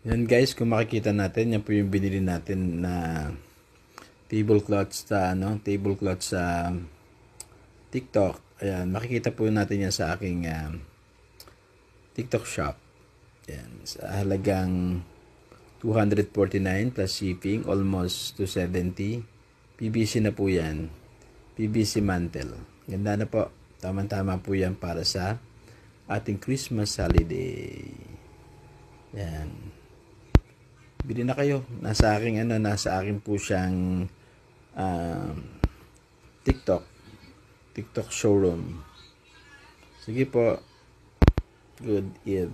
Yan guys, kung makikita natin, yan po yung binili natin na tablecloth sa TikTok. Ayan, makikita po natin yan sa aking TikTok shop. Yan, sa halagang 249 plus shipping, almost 270. PVC na po yan. PVC mantle. Ganda na po. Tama-tama po yan para sa ating Christmas holiday. Yan. Bili na kayo. Nasa akin po siyang TikTok showroom. Sige po. Good Eid.